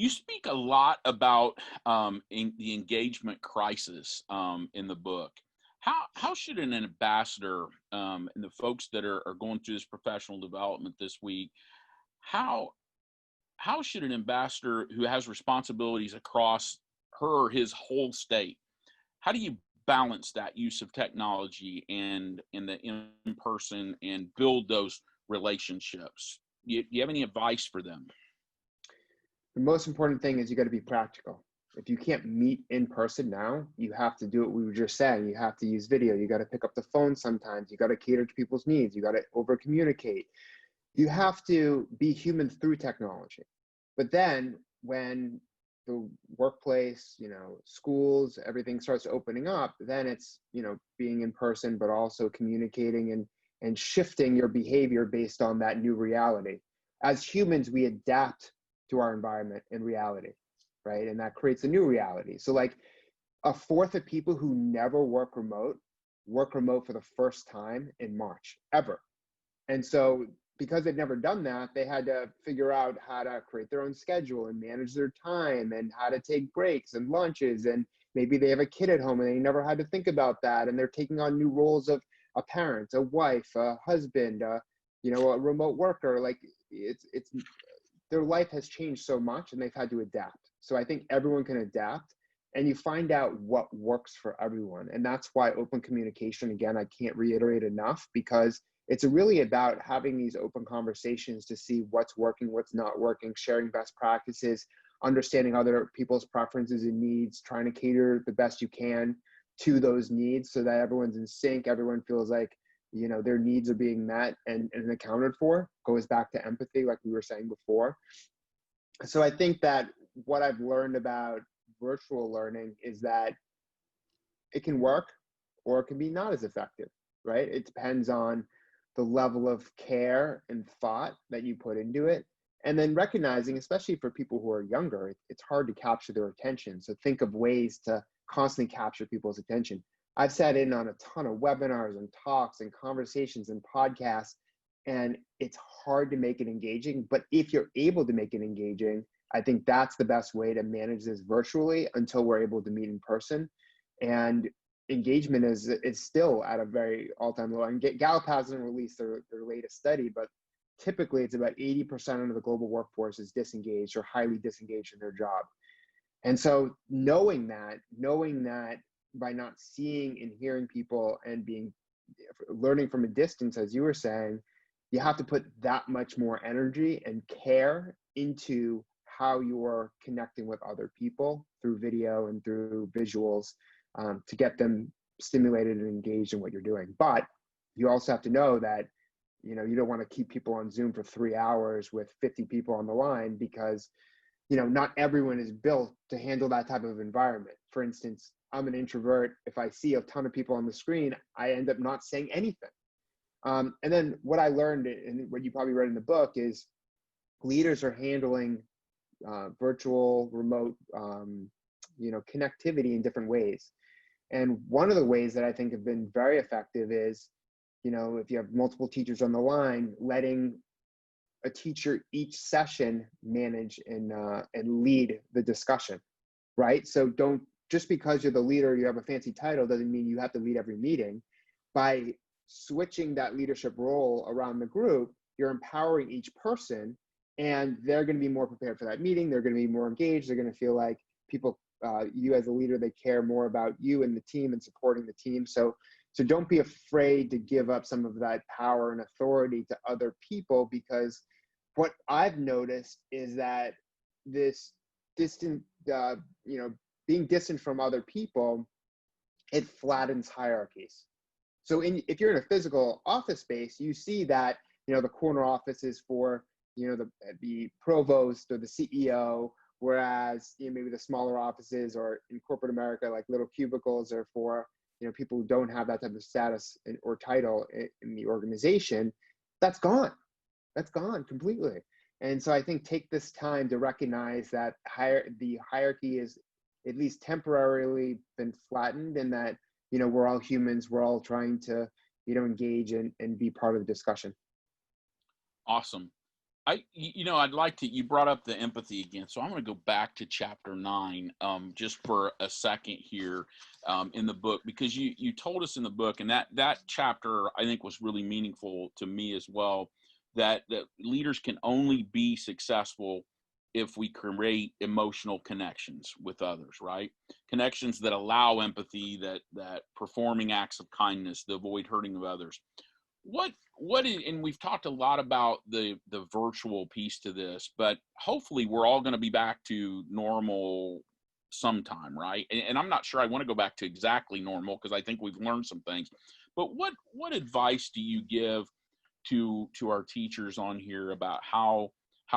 You speak a lot about the engagement crisis in the book. How should an ambassador and the folks that are going through this professional development this week, how how should an ambassador who has responsibilities across her or his whole state, how do you balance that use of technology and in the in person and build those relationships? You have any advice for them? The most important thing is you got to be practical. If you can't meet in person now, you have to do what we were just saying. You have to use video. You got to pick up the phone sometimes. You got to cater to people's needs. You got to over communicate. You have to be human through technology. But then when the workplace, schools, everything starts opening up, then it's, being in person, but also communicating and shifting your behavior based on that new reality. As humans, we adapt to our environment and reality, right? And that creates a new reality. So like a fourth of people who never work remote for the first time in March, ever. And so because they've never done that, they had to figure out how to create their own schedule and manage their time and how to take breaks and lunches. And maybe they have a kid at home and they never had to think about that. And they're taking on new roles of a parent, a wife, a husband, a remote worker. Like it's their life has changed so much and they've had to adapt. So I think everyone can adapt and you find out what works for everyone. And that's why open communication, again, I can't reiterate enough, because it's really about having these open conversations to see what's working, what's not working, sharing best practices, understanding other people's preferences and needs, trying to cater the best you can to those needs so that everyone's in sync, everyone feels like their needs are being met and accounted for. Goes back to empathy, like we were saying before. So I think that what I've learned about virtual learning is that it can work or it can be not as effective, right? It depends on the level of care and thought that you put into it. And then recognizing, especially for people who are younger, it's hard to capture their attention. So think of ways to constantly capture people's attention. I've sat in on a ton of webinars and talks and conversations and podcasts, and it's hard to make it engaging. But if you're able to make it engaging, I think that's the best way to manage this virtually until we're able to meet in person. And engagement is still at a very all-time low. And Gallup hasn't released their latest study, but typically it's about 80% of the global workforce is disengaged or highly disengaged in their job. And so knowing that by not seeing and hearing people and learning from a distance, as you were saying, you have to put that much more energy and care into how you're connecting with other people through video and through visuals to get them stimulated and engaged in what you're doing. But you also have to know that you don't want to keep people on Zoom for 3 hours with 50 people on the line, because not everyone is built to handle that type of environment. For instance, I'm an introvert. If I see a ton of people on the screen, I end up not saying anything. And then what I learned, and what you probably read in the book, is leaders are handling virtual, remote, connectivity in different ways. And one of the ways that I think have been very effective is, if you have multiple teachers on the line, letting a teacher each session manage and lead the discussion, right? So just because you're the leader, you have a fancy title, doesn't mean you have to lead every meeting. By switching that leadership role around the group, you're empowering each person, and they're going to be more prepared for that meeting. They're going to be more engaged. They're going to feel like people, you as a leader, they care more about you and the team and supporting the team. So don't be afraid to give up some of that power and authority to other people, because what I've noticed is that this distant, being distant from other people, it flattens hierarchies. So if you're in a physical office space, you see that, the corner office is for, the provost or the CEO, whereas, maybe the smaller offices or in corporate America, like little cubicles, are for, people who don't have that type of status or title in the organization. That's gone completely. And so I think take this time to recognize that the hierarchy is at least temporarily been flattened, and that, we're all humans, we're all trying to, engage and be part of the discussion. Awesome. I'd like to, you brought up the empathy again. So I'm going to go back to chapter 9, just for a second here, in the book, because you told us in the book, and that chapter I think was really meaningful to me as well, that leaders can only be successful if we create emotional connections with others, right? Connections that allow empathy, that performing acts of kindness, the avoid hurting of others. What is, and we've talked a lot about the virtual piece to this, but hopefully we're all going to be back to normal sometime, right? And I'm not sure I want to go back to exactly normal, because I think we've learned some things. But what advice do you give to our teachers on here about how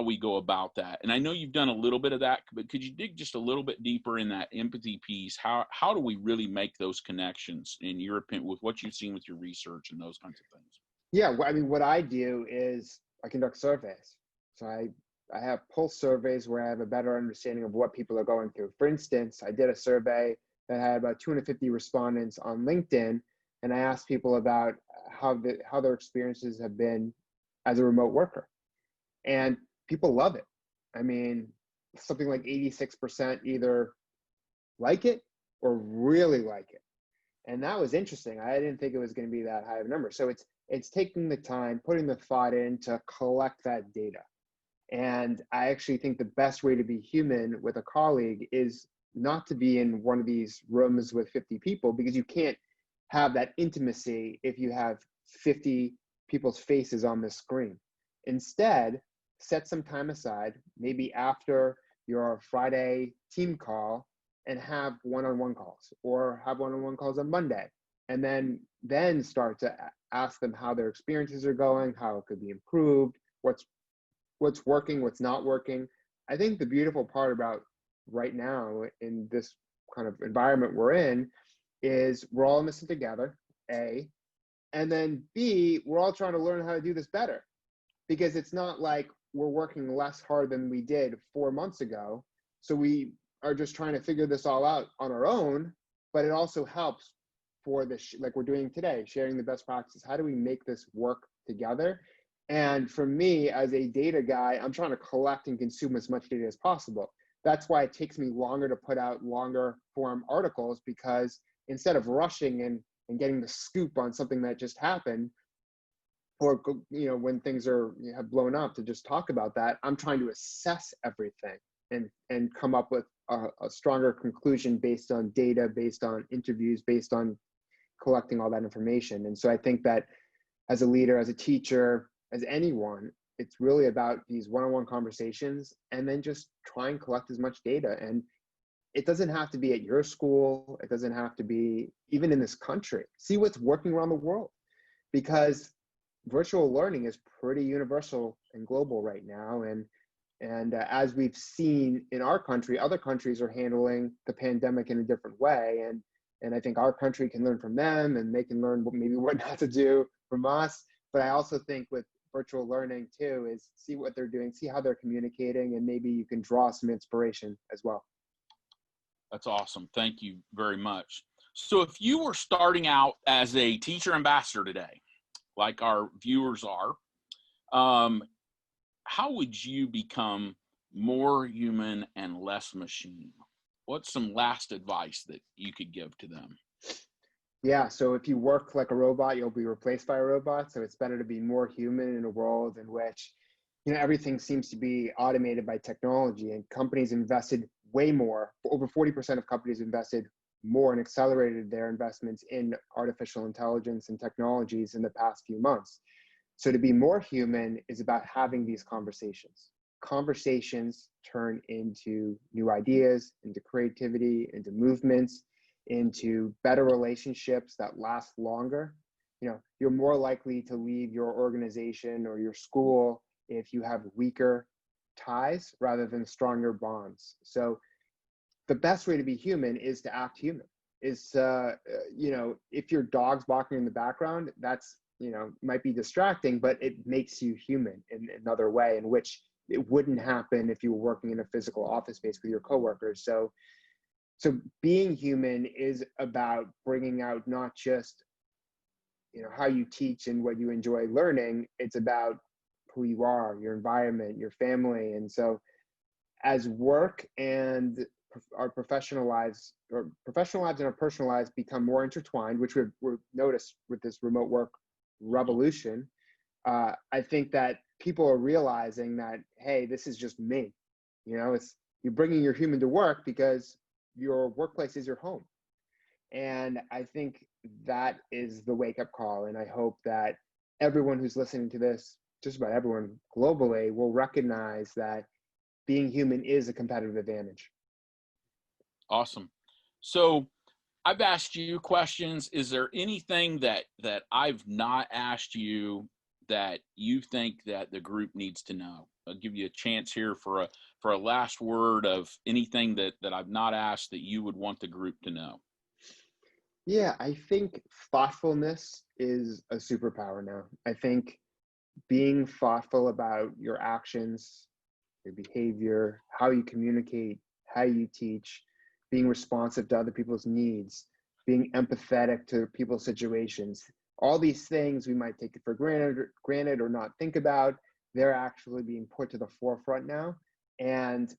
we go about that? And I know you've done a little bit of that, but could you dig just a little bit deeper in that empathy piece? How do we really make those connections, in your opinion, with what you've seen with your research and those kinds of things? Yeah, well, I mean, what I do is I conduct surveys. So I have pulse surveys where I have a better understanding of what people are going through. For instance, I did a survey that had about 250 respondents on LinkedIn, and I asked people about how their experiences have been as a remote worker. And people love it. I mean, something like 86% either like it or really like it. And that was interesting. I didn't think it was going to be that high of a number. So it's taking the time, putting the thought in to collect that data. And I actually think the best way to be human with a colleague is not to be in one of these rooms with 50 people, because you can't have that intimacy if you have 50 people's faces on the screen. Instead, set some time aside, maybe after your Friday team call, and have one-on-one calls, or have one-on-one calls on Monday, and then start to ask them how their experiences are going, how it could be improved, what's working, what's not working. I think the beautiful part about right now in this kind of environment we're in is we're all in this together, A, and then B, we're all trying to learn how to do this better, because it's not like we're working less hard than we did 4 months ago. So we are just trying to figure this all out on our own, but it also helps for this, like we're doing today, sharing the best practices. How do we make this work together? And for me, as a data guy, I'm trying to collect and consume as much data as possible. That's why it takes me longer to put out longer form articles, because instead of rushing and getting the scoop on something that just happened, or when things have blown up, to just talk about that, I'm trying to assess everything and come up with a stronger conclusion based on data, based on interviews, based on collecting all that information. And so I think that as a leader, as a teacher, as anyone, it's really about these one-on-one conversations, and then just try and collect as much data. And it doesn't have to be at your school. It doesn't have to be even in this country. See what's working around the world, because virtual learning is pretty universal and global right now. And as we've seen in our country, other countries are handling the pandemic in a different way. And I think our country can learn from them, and they can learn what not to do from us. But I also think with virtual learning too, is see what they're doing, see how they're communicating, and maybe you can draw some inspiration as well. That's awesome. Thank you very much. So if you were starting out as a teacher ambassador today, like our viewers are, how would you become more human and less machine? What's some last advice that you could give to them? Yeah, so if you work like a robot, you'll be replaced by a robot. So it's better to be more human in a world in which, everything seems to be automated by technology, and companies invested way more. Over 40% of companies invested more and accelerated their investments in artificial intelligence and technologies in the past few months. So to be more human is about having these conversations. Conversations turn into new ideas, into creativity, into movements, into better relationships that last longer. You're more likely to leave your organization or your school if you have weaker ties rather than stronger bonds. So the best way to be human is to act human. Is if your dog's barking in the background, that's might be distracting, but it makes you human in another way in which it wouldn't happen if you were working in a physical office space with your coworkers. So being human is about bringing out not just how you teach and what you enjoy learning. It's about who you are, your environment, your family. And so as work and our professional lives and our personal lives become more intertwined, which we've noticed with this remote work revolution, I think that people are realizing that, hey, this is just me. It's you're bringing your human to work because your workplace is your home. And I think that is the wake up call. And I hope that everyone who's listening to this, just about everyone globally, will recognize that being human is a competitive advantage. Awesome. So I've asked you questions. Is there anything that I've not asked you that you think that the group needs to know? I'll give you a chance here for a last word of anything that I've not asked that you would want the group to know. Yeah, I think thoughtfulness is a superpower now. I think being thoughtful about your actions, your behavior, how you communicate, how you teach, being responsive to other people's needs, being empathetic to people's situations. All these things we might take it for granted or not think about, they're actually being put to the forefront now. And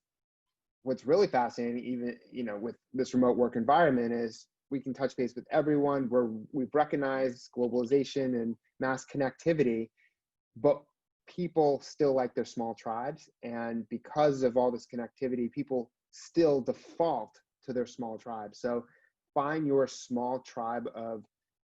what's really fascinating, even with this remote work environment, is we can touch base with everyone where we've recognized globalization and mass connectivity, but people still like their small tribes. And because of all this connectivity, people still default to their small tribes. So find your small tribe of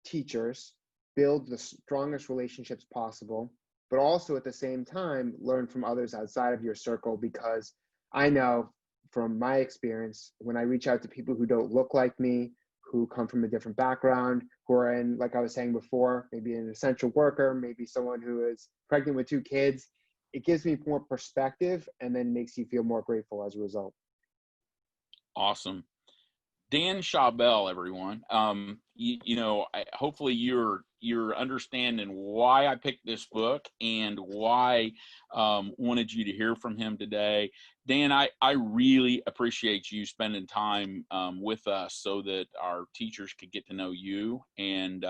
teachers, build the strongest relationships possible, but also at the same time, learn from others outside of your circle. Because I know from my experience, when I reach out to people who don't look like me, who come from a different background, who are in, like I was saying before, maybe an essential worker, maybe someone who is pregnant with 2 kids, it gives me more perspective and then makes you feel more grateful as a result. Awesome. Dan Schawbel, everyone. Hopefully you're understanding why I picked this book and why wanted you to hear from him today. Dan, I really appreciate you spending time with us so that our teachers could get to know you and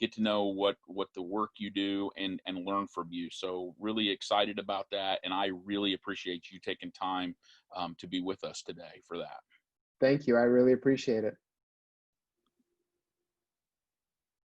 get to know what the work you do and learn from you. So really excited about that, and I really appreciate you taking time to be with us today for that. Thank you. I really appreciate it.